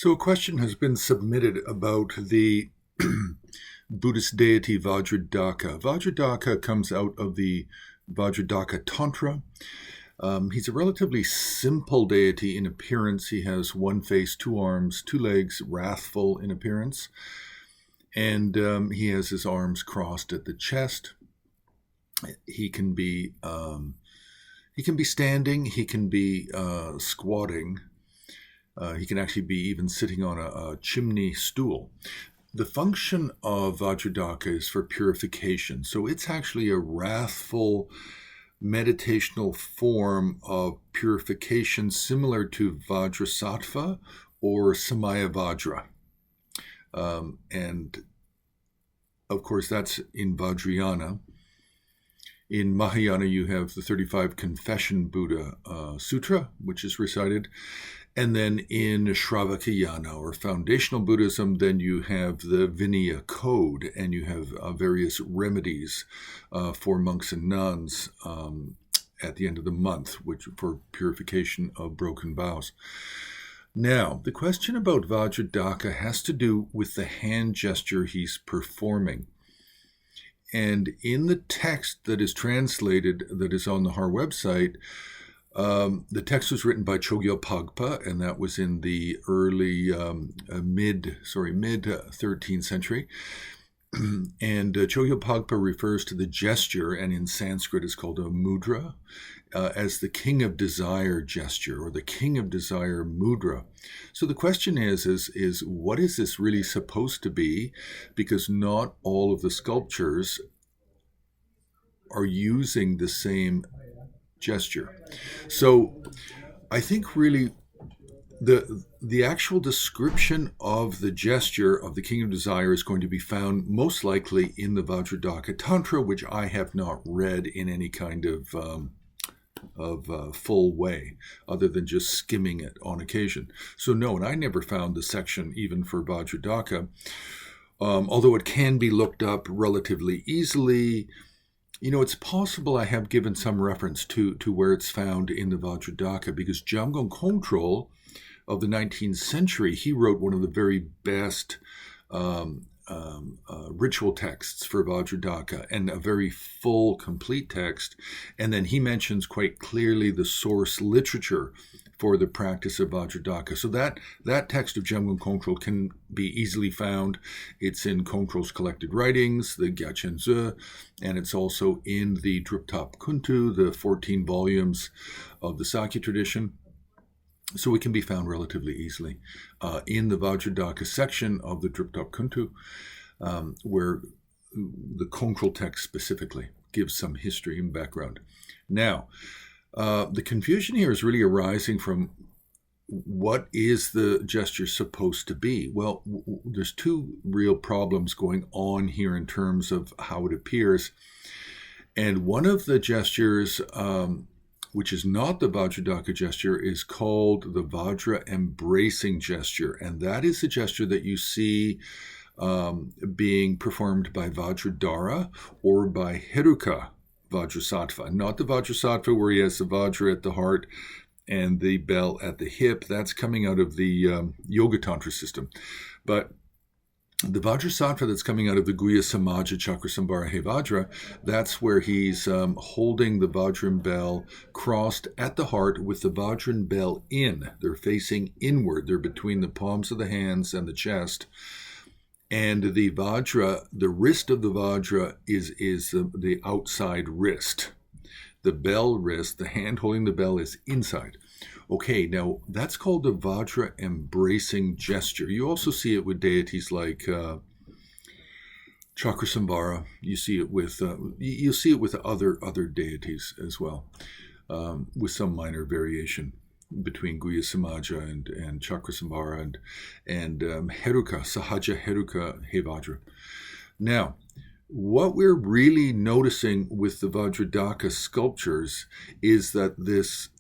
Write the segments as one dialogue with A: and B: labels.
A: So a question has been submitted about the Buddhist deity Vajradaka. Vajradaka comes out of the Vajradaka Tantra. He's a relatively simple deity in appearance. He has one face, two arms, two legs, wrathful in appearance. And he has his arms crossed at the chest. He can be standing. He can be squatting. He can actually be even sitting on a chimney stool. The function of Vajradaka is for purification. So it's actually a wrathful meditational form of purification similar to Vajrasattva or Samaya Vajra. And of course, that's in Vajrayana. In Mahayana, you have the 35 Confession Buddha Sutra, which is recited. And then in Shravakayana, or foundational Buddhism, then you have the Vinaya Code, and you have various remedies for monks and nuns at the end of the month, which for purification of broken vows. Now, the question about Vajradaka has to do with the hand gesture he's performing. And in the text that is translated, that is on the Har website, the text was written by Chogyal Pagpa, and that was in the early mid 13th century. And Chogyal Pagpa refers to the gesture, and in Sanskrit it's called a mudra, as the king of desire gesture, or the king of desire mudra. So the question is what is this really supposed to be? Because not all of the sculptures are using the same gesture. So I think really the actual description of the gesture of the King of Desire is going to be found most likely in the Vajradaka Tantra, which I have not read in any kind of full way, other than just skimming it on occasion. So no, and I never found the section even for Vajradaka, although it can be looked up relatively easily. You know, it's possible I have given some reference to where it's found in the Vajradaka, because Jamgon Kongtrul of the 19th century, he wrote one of the very best ritual texts for Vajradaka, and a very full, complete text. And then he mentions quite clearly the source literature for the practice of Vajradaka. So that text of Jamgon Kongtrul can be easily found. It's in Kongtrul's collected writings, the Gyatchen Zu, and it's also in the Druptop Kuntu, the 14 volumes of the Sakya tradition. So it can be found relatively easily in the Vajradaka section of the Druptop Kuntu, where the Kongtrul text specifically gives some history and background. Now, the confusion here is really arising from what is the gesture supposed to be? Well, there's two real problems going on here in terms of how it appears. And one of the gestures, which is not the Vajradaka gesture, is called the Vajra embracing gesture. And that is the gesture that you see being performed by Vajradhara or by Heruka Vajrasattva. Not the Vajrasattva where he has the Vajra at the heart and the bell at the hip. That's coming out of the Yoga Tantra system. But the Vajrasattva that's coming out of the Guhya Samaja Chakrasamvara Vajra, that's where he's holding the Vajran bell crossed at the heart with the Vajran bell in. They're facing inward. They're between the palms of the hands and the chest. And the Vajra, the wrist of the Vajra is the outside wrist. The bell wrist, the hand holding the bell, is inside. Okay, now that's called the Vajra embracing gesture. You also see it with deities like Chakrasamvara. You see it with other deities as well, with some minor variation between Guhya Samaja and Chakrasamvara and Heruka, Sahaja Heruka Vajra. Now, what we're really noticing with the Vajradaka sculptures is that this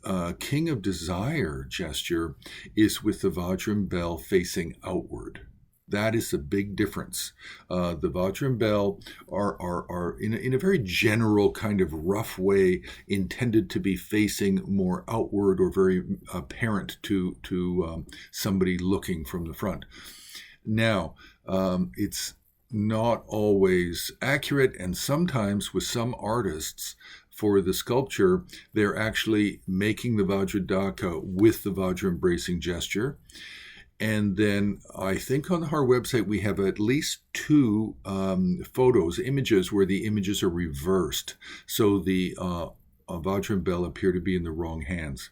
A: King of Desire gesture is with the Vajran bell facing outward. That is the big difference. The Vajra and bell are in a very general kind of rough way intended to be facing more outward or very apparent to somebody looking from the front. Now, it's not always accurate, and sometimes with some artists, for the sculpture, they're actually making the Vajradaka with the Vajra embracing gesture. And then I think on our website we have at least 2 photos, images, where the images are reversed. So the Vajra and bell appear to be in the wrong hands.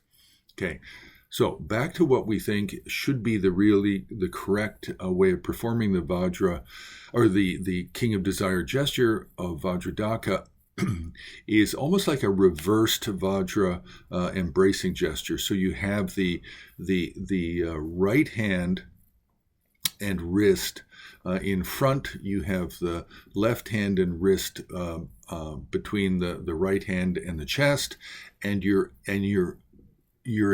A: Okay. So back to what we think should be the correct way of performing the Vajra, or the King of Desire gesture of Vajradaka, is almost like a reversed Vajra embracing gesture. So you have the right hand and wrist in front. You have the left hand and wrist between the right hand and the chest, and you're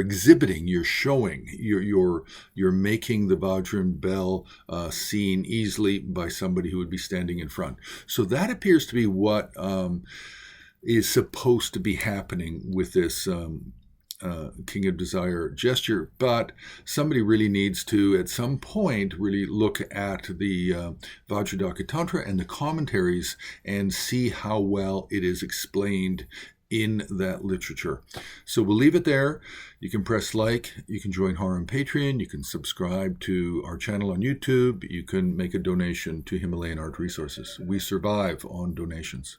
A: exhibiting, you're showing, you're making the Vajra and bell seen easily by somebody who would be standing in front. So that appears to be what is supposed to be happening with this King of Desire gesture. But somebody really needs to, at some point, really look at the Vajradaka Tantra and the commentaries and see how well it is explained in that literature. So we'll leave it there. You can press like, you can join Har on Patreon, you can subscribe to our channel on YouTube, you can make a donation to Himalayan Art Resources. We survive on donations.